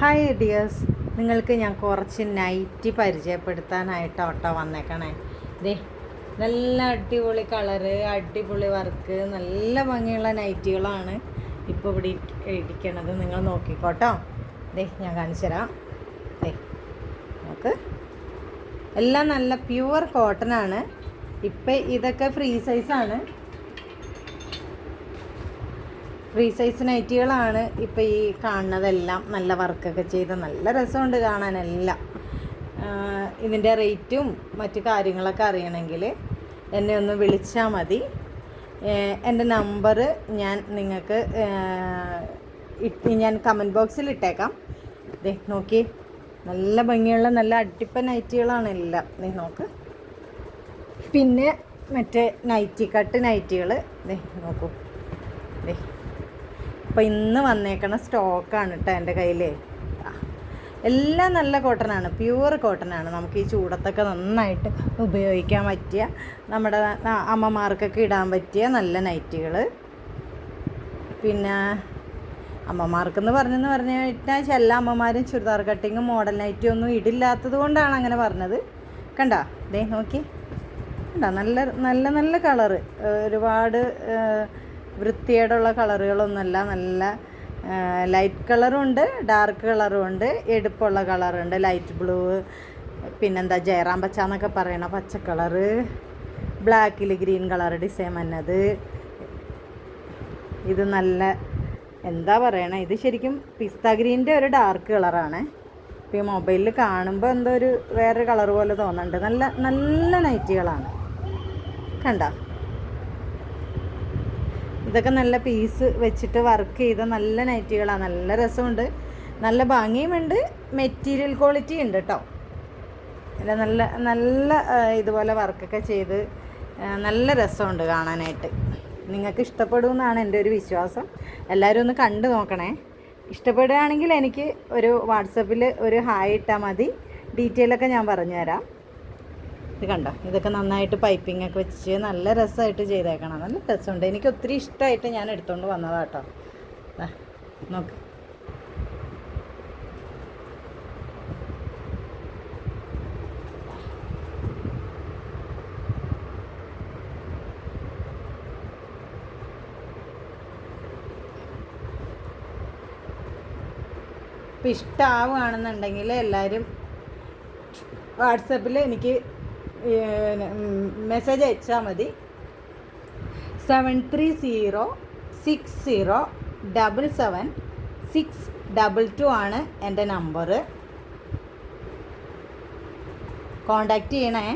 Hi dears, നിങ്ങൾക്ക് ഞാൻ കുറച്ച് നൈറ്റി പരിചയപ്പെടുത്താനായിട്ടോ വന്നേക്കണേ. ദേ നല്ല അടിപൊളി കളറ്, അടിപൊളി വർക്ക്, നല്ല ഭംഗിയുള്ള നൈറ്റികളാണ് ഇപ്പോൾ ഇവിടെ ഇരിക്കണത്. നിങ്ങൾ നോക്കിക്കോട്ടോ. ദേ ഞാൻ കാണിച്ചു തരാം. ദേ നോക്ക്, എല്ലാം നല്ല പ്യുവർ കോട്ടനാണ്. ഇപ്പം ഇതൊക്കെ ഫ്രീ സൈസാണ്. ഫ്രീ സൈസ് നൈറ്റികളാണ് ഇപ്പം ഈ കാണുന്നതെല്ലാം. നല്ല വർക്കൊക്കെ ചെയ്ത് നല്ല രസമുണ്ട് കാണാനെല്ലാം. ഇതിൻ്റെ റേറ്റും മറ്റു കാര്യങ്ങളൊക്കെ അറിയണമെങ്കിൽ എന്നെ ഒന്ന് വിളിച്ചാൽ മതി. എൻ്റെ നമ്പർ ഞാൻ നിങ്ങൾക്ക് ഞാൻ കമൻറ്റ് ബോക്സിൽ ഇട്ടേക്കാം. ദേ നോക്കി, നല്ല ഭംഗിയുള്ള നല്ല അടിപ്പ നൈറ്റികളാണ് എല്ലാം. ദേ നോക്ക്. പിന്നെ മറ്റേ നൈറ്റി കട്ട് നൈറ്റികൾ ദേ നോക്കൂ. ദേ അപ്പോൾ ഇന്ന് വന്നേക്കണ സ്റ്റോക്കാണ് കേട്ടോ എൻ്റെ കയ്യിൽ. എല്ലാം നല്ല കോട്ടനാണ്, പ്യുവർ കോട്ടനാണ്. നമുക്ക് ഈ ചൂടത്തൊക്കെ നന്നായിട്ട് ഉപയോഗിക്കാൻ പറ്റിയ, നമ്മുടെ അമ്മമാർക്കൊക്കെ ഇടാൻ പറ്റിയ നല്ല നൈറ്റികൾ. പിന്നെ അമ്മമാർക്കെന്ന് പറഞ്ഞു കഴിഞ്ഞാൽ എല്ലാ അമ്മമാരും ചുരിദാർ കട്ടിങ്ങും മോഡൽ നൈറ്റി ഒന്നും ഇടില്ലാത്തത് കൊണ്ടാണ് അങ്ങനെ പറഞ്ഞത്. കണ്ടോ, ദേ നോക്കി, കണ്ടോ, നല്ല നല്ല നല്ല കളറ്. ഒരുപാട് വൃത്തിയോടുള്ള കളറുകളൊന്നുമല്ല. നല്ല ലൈറ്റ് കളറും ഉണ്ട്, ഡാർക്ക് കളറും ഉണ്ട്, എടുപ്പുള്ള കളറുണ്ട്, ലൈറ്റ് ബ്ലൂ, പിന്നെന്താ ജയറാം പച്ച എന്നൊക്കെ പറയണ പച്ച കളറ്, ബ്ലാക്കിൽ ഗ്രീൻ കളർ ഡിസൈൻ വന്നത്. ഇത് നല്ല എന്താ പറയണേ, ഇത് ശരിക്കും പിസ്ത ഗ്രീൻ്റെ ഒരു ഡാർക്ക് കളറാണ്. ഇപ്പോൾ ഈ മൊബൈലിൽ കാണുമ്പോൾ എന്തോ ഒരു വേറൊരു കളർ പോലെ തോന്നുന്നുണ്ട്. നല്ല നല്ല നൈറ്റികളാണ്, കണ്ടോ. ഇതൊക്കെ നല്ല പീസ് വെച്ചിട്ട് വർക്ക് ചെയ്ത നല്ല നൈറ്റികളാണ്. നല്ല രസമുണ്ട്, നല്ല ഭംഗിയുമുണ്ട്, മെറ്റീരിയൽ ക്വാളിറ്റി ഉണ്ട് കേട്ടോ. നല്ല നല്ല ഇതുപോലെ വർക്കൊക്കെ ചെയ്ത് നല്ല രസമുണ്ട് കാണാനായിട്ട്. നിങ്ങൾക്ക് ഇഷ്ടപ്പെടുമെന്നാണ് എൻ്റെ ഒരു വിശ്വാസം. എല്ലാവരും ഒന്ന് കണ്ടു നോക്കണേ. ഇഷ്ടപ്പെടുകയാണെങ്കിൽ എനിക്ക് ഒരു വാട്സപ്പിൽ ഒരു ഹായ് ഇട്ടാൽ മതി. ഡീറ്റെയിലൊക്കെ ഞാൻ പറഞ്ഞു തരാം. ഇത് കണ്ടോ, ഇതൊക്കെ നന്നായിട്ട് പൈപ്പിംഗ് ഒക്കെ വെച്ച് നല്ല രസമായിട്ട് ചെയ്തേക്കണം. നല്ല രസമുണ്ട്, എനിക്ക് ഒത്തിരി ഇഷ്ടമായിട്ട് ഞാൻ എടുത്തുകൊണ്ട് വന്നതാട്ടോ. നോക്ക്, ഇപ്പം ഇഷ്ടമാവുകയാണെന്നുണ്ടെങ്കിൽ എല്ലാവരും വാട്സപ്പിൽ എനിക്ക് മെസ്സേജ് അയച്ചാൽ മതി. 7306077622 ആണ് എൻ്റെ നമ്പർ. കോണ്ടാക്റ്റ് ചെയ്യണേ.